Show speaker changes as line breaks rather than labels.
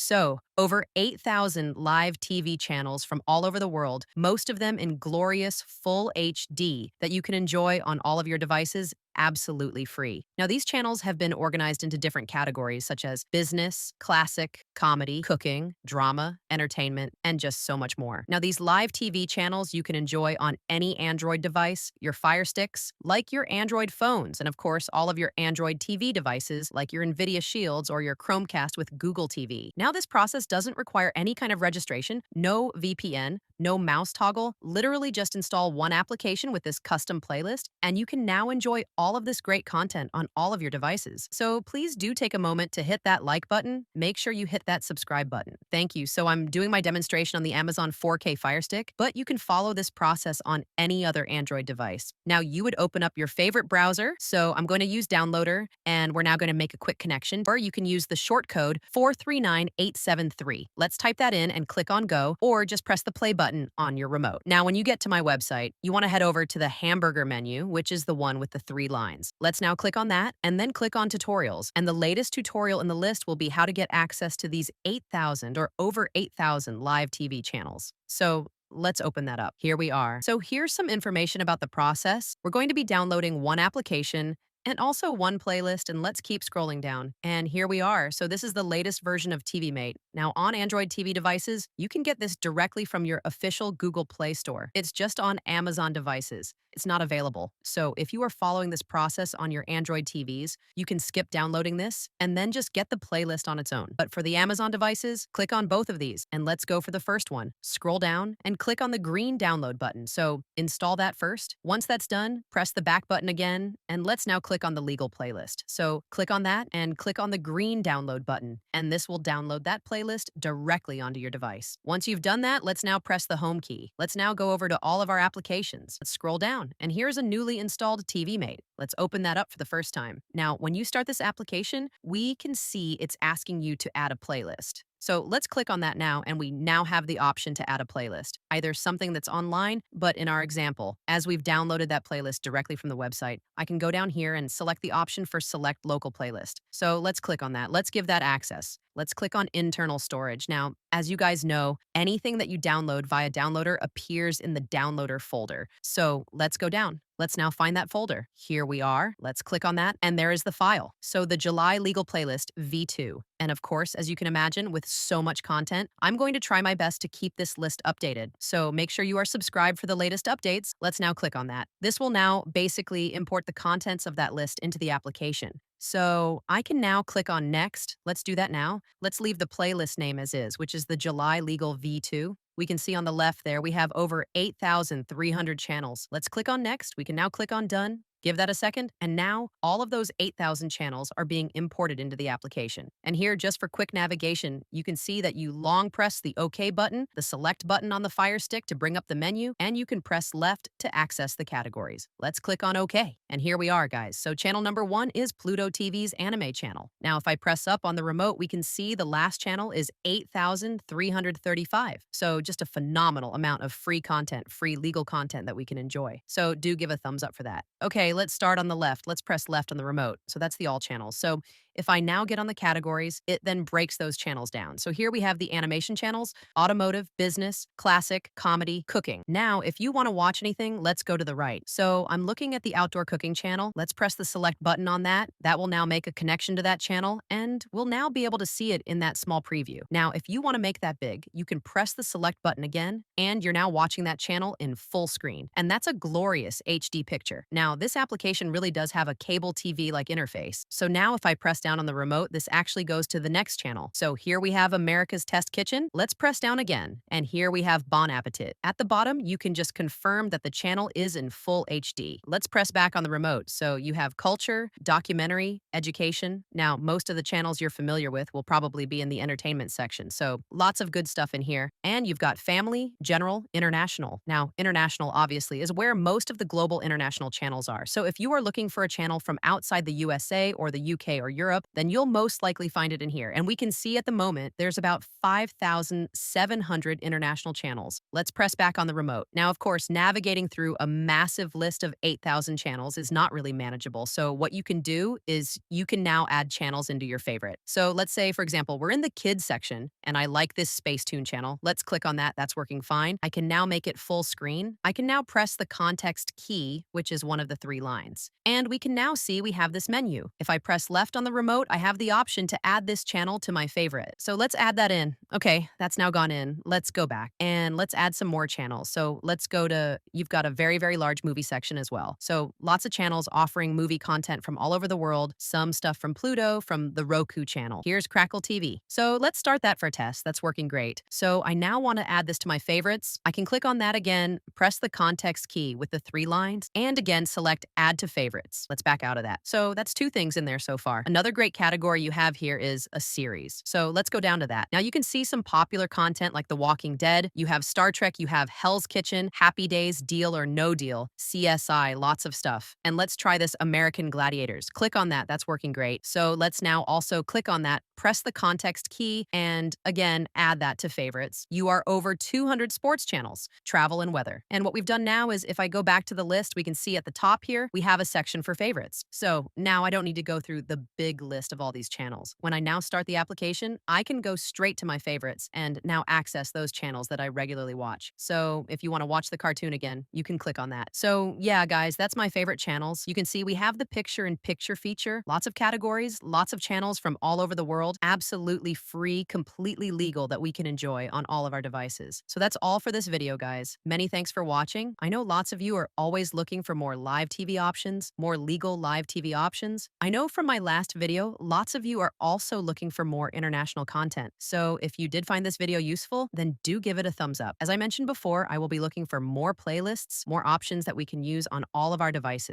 So, over 8,000 live TV channels from all over the world, most of them in glorious full HD that you can enjoy on all of your devices absolutely free. Now, these channels have been organized into different categories such as business, classic, comedy, cooking, drama, entertainment, and just so much more. Now, these live TV channels you can enjoy on any Android device, your Fire Sticks, like your Android phones, and of course, all of your Android TV devices like your NVIDIA Shields or your Chromecast with Google TV. Now, this process doesn't require any kind of registration, no VPN, no mouse toggle, literally just install one application with this custom playlist, and you can now enjoy all of this great content on all of your devices. So please do take a moment to hit that like button. Make sure you hit that subscribe button. Thank you. So I'm doing my demonstration on the Amazon 4K Fire Stick, but you can follow this process on any other Android device. Now you would open up your favorite browser. So I'm going to use Downloader, and we're now going to make a quick connection, or you can use the short code 439873. Let's type that in and click on go, or just press the play button on your remote. Now, when you get to my website, you want to head over to the hamburger menu, which is the one with the 3 lines. Let's now click on that and then click on tutorials. And the latest tutorial in the list will be how to get access to these 8,000 or over 8,000 live TV channels. So let's open that up. Here we are. So here's some information about the process. We're going to be downloading one application and also one playlist, and let's keep scrolling down. And here we are. So this is the latest version of TV Mate. Now on Android TV devices, you can get this directly from your official Google Play Store. It's just on Amazon devices. It's not available. So if you are following this process on your Android TVs, you can skip downloading this and then just get the playlist on its own. But for the Amazon devices, click on both of these and let's go for the first one. Scroll down and click on the green download button. So install that first. Once that's done, press the back button again, and let's now click on the legal playlist. So click on that and click on the green download button, and this will download that playlist directly onto your device. Once you've done that, let's now press the home key. Let's now go over to all of our applications. Let's scroll down, and here's a newly installed TV Mate. Let's open that up for the first time. Now, when you start this application, we can see it's asking you to add a playlist. So let's click on that now, and we now have the option to add a playlist, either something that's online, but in our example, as we've downloaded that playlist directly from the website, I can go down here and select the option for select local playlist. So let's click on that. Let's give that access. Let's click on internal storage. Now, as you guys know, anything that you download via Downloader appears in the Downloader folder. So let's go down. Let's now find that folder. Here we are. Let's click on that, and there is the file. So the July Legal Playlist V2. And of course, as you can imagine, with so much content, I'm going to try my best to keep this list updated. So make sure you are subscribed for the latest updates. Let's now click on that. This will now basically import the contents of that list into the application. So I can now click on Next. Let's do that now. Let's leave the playlist name as is, which is the July Legal V2. We can see on the left there, we have over 8,300 channels. Let's click on Next. We can now click on Done. Give that a second, and now all of those 8,000 channels are being imported into the application. And here, just for quick navigation, you can see that you long press the OK button, the Select button on the Fire Stick to bring up the menu, and you can press left to access the categories. Let's click on OK. And here we are, guys. So channel number 1 is Pluto TV's anime channel. Now, if I press up on the remote, we can see the last channel is 8,335. So just a phenomenal amount of free content, free legal content that we can enjoy. So do give a thumbs up for that. Okay, let's start on the left. Let's press left on the remote. So that's the all channels. So if I now get on the categories, it then breaks those channels down. So here we have the animation channels: automotive, business, classic, comedy, cooking. Now, if you want to watch anything, let's go to the right. So I'm looking at the outdoor cooking channel. Let's press the select button on that. That will now make a connection to that channel, and we'll now be able to see it in that small preview. Now, if you want to make that big, you can press the select button again, and you're now watching that channel in full screen. And that's a glorious HD picture. Now, this application really does have a cable TV-like interface. So now if I press down on the remote, this actually goes to the next channel. So here we have America's Test Kitchen. Let's press down again. And here we have Bon Appetit. At the bottom, you can just confirm that the channel is in full HD. Let's press back on the remote. So you have culture, documentary, education. Now, most of the channels you're familiar with will probably be in the entertainment section. So lots of good stuff in here. And you've got family, general, international. Now, international obviously is where most of the global international channels are. So if you are looking for a channel from outside the USA or the UK or Europe, Europe, then you'll most likely find it in here. And we can see at the moment there's about 5,700 international channels. Let's press back on the remote. Now, of course, navigating through a massive list of 8,000 channels is not really manageable. So what you can do is you can now add channels into your favorite. So let's say, for example, we're in the kids section and I like this Space Tune channel. Let's click on that. That's working fine. I can now make it full screen. I can now press the context key, which is one of the three lines. And we can now see we have this menu. If I press left on the remote, I have the option to add this channel to my favorite. So let's add that in. Okay, that's now gone in. Let's go back and let's add some more channels. So let's go to, you've got a very, very large movie section as well. So lots of channels offering movie content from all over the world, some stuff from Pluto, from the Roku channel. Here's Crackle TV. So let's start that for a test. That's working great. So I now want to add this to my favorites. I can click on that again, press the context key with the three lines, and again, select Add to Favorites. Let's back out of that. So that's two things in there so far. Another great category you have here is a series. So let's go down to that. Now you can see some popular content like The Walking Dead. You have Star Trek, you have Hell's Kitchen, Happy Days, Deal or No Deal, CSI, lots of stuff. And let's try this American Gladiators. Click on that. That's working great. So let's now also click on that, press the context key, and again, add that to favorites. You are over 200 sports channels, travel and weather. And what we've done now is if I go back to the list, we can see at the top here, we have a section for favorites. So now I don't need to go through the big list of all these channels. When I now start the application, I can go straight to my favorites and now access those channels that I regularly watch. So if you want to watch the cartoon again, you can click on that. So yeah, guys, that's my favorite channels. You can see we have the picture-in-picture feature, lots of categories, lots of channels from all over the world, absolutely free, completely legal that we can enjoy on all of our devices. So that's all for this video, guys. Many thanks for watching. I know lots of you are always looking for more live TV options, more legal live TV options. I know from my last video, lots of you are also looking for more international content. So if you did find this video useful, then do give it a thumbs up. As I mentioned before, I will be looking for more playlists, more options that we can use on all of our devices.